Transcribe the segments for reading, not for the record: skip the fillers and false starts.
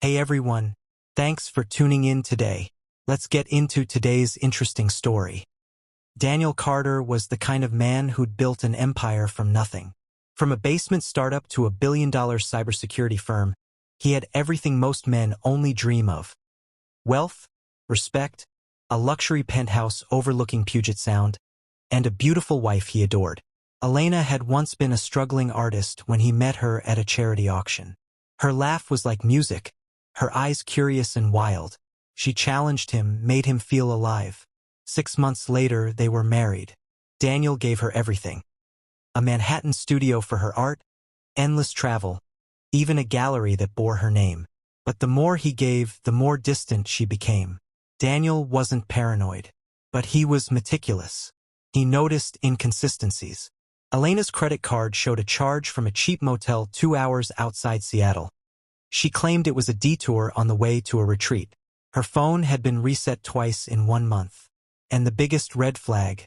Hey everyone, thanks for tuning in today. Let's get into today's interesting story. Daniel Carter was the kind of man who'd built an empire from nothing. From a basement startup to a billion-dollar cybersecurity firm, he had everything most men only dream of. Wealth, respect, a luxury penthouse overlooking Puget Sound, and a beautiful wife he adored. Elena had once been a struggling artist when he met her at a charity auction. Her laugh was like music, her eyes curious and wild. She challenged him, made him feel alive. 6 months later, they were married. Daniel gave her everything. A Manhattan studio for her art, endless travel, even a gallery that bore her name. But the more he gave, the more distant she became. Daniel wasn't paranoid, but he was meticulous. He noticed inconsistencies. Elena's credit card showed a charge from a cheap motel 2 hours outside Seattle. She claimed it was a detour on the way to a retreat. Her phone had been reset twice in 1 month. And the biggest red flag,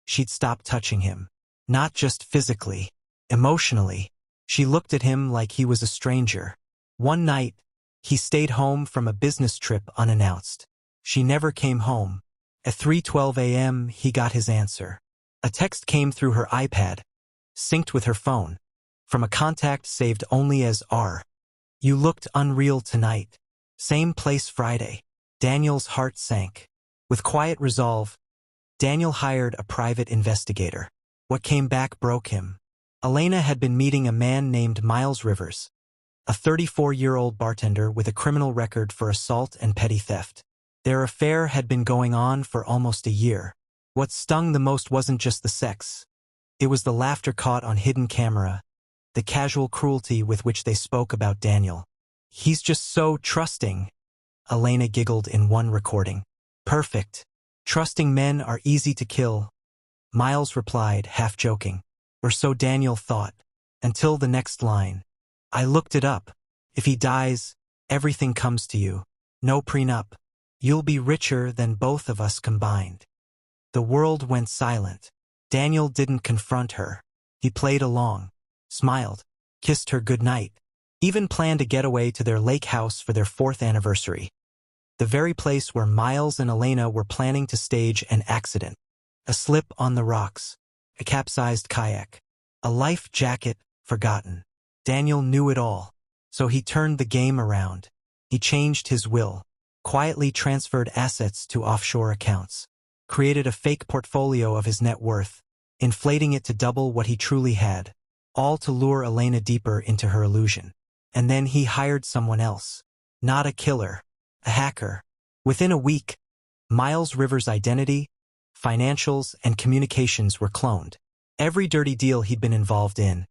she'd stopped touching him. Not just physically, emotionally. She looked at him like he was a stranger. One night, he stayed home from a business trip unannounced. She never came home. At 3:12 a.m., he got his answer. A text came through her iPad, synced with her phone, from a contact saved only as R. You looked unreal tonight. Same place Friday. Daniel's heart sank. With quiet resolve, Daniel hired a private investigator. What came back broke him. Elena had been meeting a man named Miles Rivers, a 34-year-old bartender with a criminal record for assault and petty theft. Their affair had been going on for almost a year. What stung the most wasn't just the sex. It was the laughter caught on hidden camera, the casual cruelty with which they spoke about Daniel. He's just so trusting, Elena giggled in one recording. Perfect. Trusting men are easy to kill, Miles replied, half joking. Or so Daniel thought. Until the next line. I looked it up. If he dies, everything comes to you. No prenup. You'll be richer than both of us combined. The world went silent. Daniel didn't confront her. He played along, smiled, kissed her goodnight, even planned a getaway to their lake house for their 4th anniversary. The very place where Miles and Elena were planning to stage an accident. A slip on the rocks, a capsized kayak, a life jacket forgotten. Daniel knew it all, so he turned the game around. He changed his will, quietly transferred assets to offshore accounts, created a fake portfolio of his net worth, inflating it to double what he truly had, all to lure Elena deeper into her illusion. And then he hired someone else. Not a killer, a hacker. Within a week, Miles Rivers' identity, financials, and communications were cloned. Every dirty deal he'd been involved in,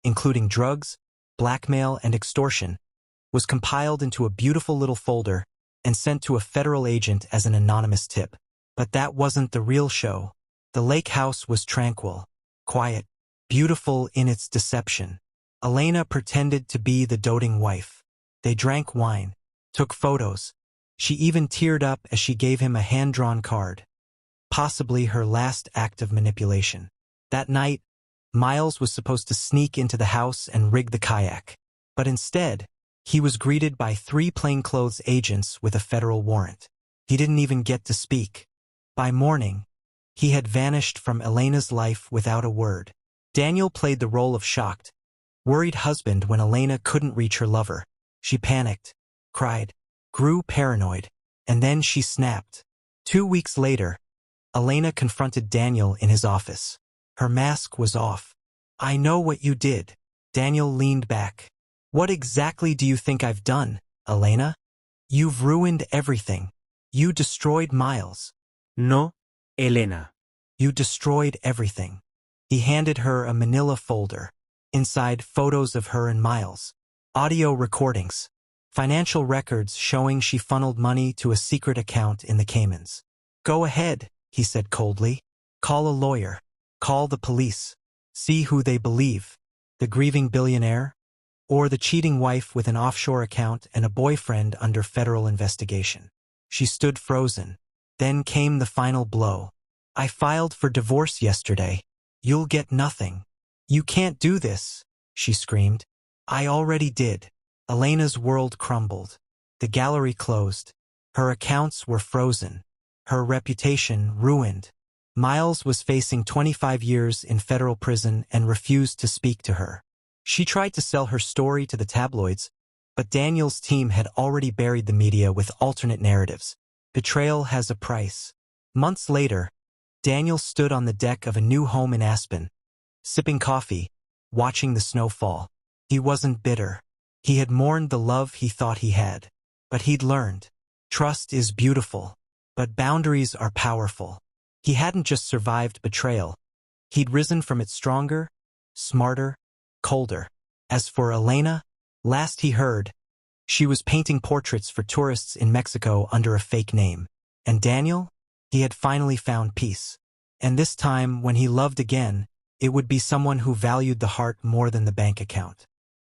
including drugs, blackmail, and extortion, was compiled into a beautiful little folder and sent to a federal agent as an anonymous tip. But that wasn't the real show. The lake house was tranquil, quiet, beautiful in its deception. Elena pretended to be the doting wife. They drank wine, took photos. She even teared up as she gave him a hand-drawn card. Possibly her last act of manipulation. That night, Miles was supposed to sneak into the house and rig the kayak. But instead, he was greeted by 3 plainclothes agents with a federal warrant. He didn't even get to speak. By morning, he had vanished from Elena's life without a word. Daniel played the role of shocked, worried husband when Elena couldn't reach her lover. She panicked, cried, grew paranoid, and then she snapped. 2 weeks later, Elena confronted Daniel in his office. Her mask was off. I know what you did. Daniel leaned back. What exactly do you think I've done, Elena? You've ruined everything. You destroyed Miles. No, Elena. You destroyed everything. He handed her a manila folder. Inside, photos of her and Miles. Audio recordings. Financial records showing she funneled money to a secret account in the Caymans. Go ahead, he said coldly. Call a lawyer. Call the police. See who they believe. The grieving billionaire? Or the cheating wife with an offshore account and a boyfriend under federal investigation? She stood frozen. Then came the final blow. I filed for divorce yesterday. You'll get nothing. You can't do this, she screamed. I already did. Elena's world crumbled. The gallery closed. Her accounts were frozen. Her reputation ruined. Miles was facing 25 years in federal prison and refused to speak to her. She tried to sell her story to the tabloids, but Daniel's team had already buried the media with alternate narratives. Betrayal has a price. Months later, Daniel stood on the deck of a new home in Aspen, sipping coffee, watching the snow fall. He wasn't bitter. He had mourned the love he thought he had. But he'd learned. Trust is beautiful, but boundaries are powerful. He hadn't just survived betrayal. He'd risen from it stronger, smarter, colder. As for Elena, last he heard, she was painting portraits for tourists in Mexico under a fake name. And Daniel? He had finally found peace. And this time, when he loved again, it would be someone who valued the heart more than the bank account.